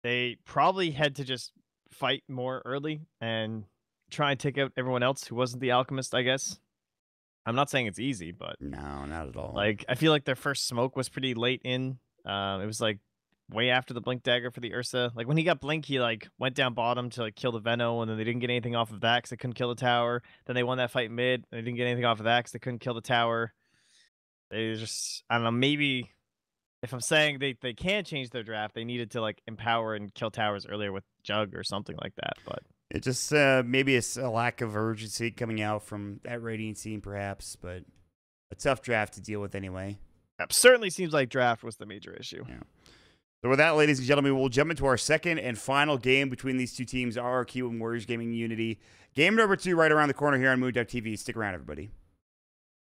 they probably had to just fight more early and try and take out everyone else who wasn't the Alchemist, I guess. I'm not saying it's easy, but No, not at all. like I feel like their first smoke was pretty late in. It was like way after the blink dagger for the Ursa. Like when he got blink, he like went down bottom to like kill the Veno, and then they didn't get anything off of that because they couldn't kill the tower. Then they won that fight mid, and they didn't get anything off of that because they couldn't kill the tower. They just, I don't know, maybe if I'm saying they can change their draft, they needed to like empower and kill towers earlier with Jug or something like that. But it just maybe it's a lack of urgency coming out from that Radiant team, perhaps, but a tough draft to deal with anyway. it certainly seems like draft was the major issue. Yeah. So with that, ladies and gentlemen, we'll jump into our second and final game between these two teams, RRQ and Warriors Gaming Unity. Game number 2 right around the corner here on moonducktv. Stick around, everybody.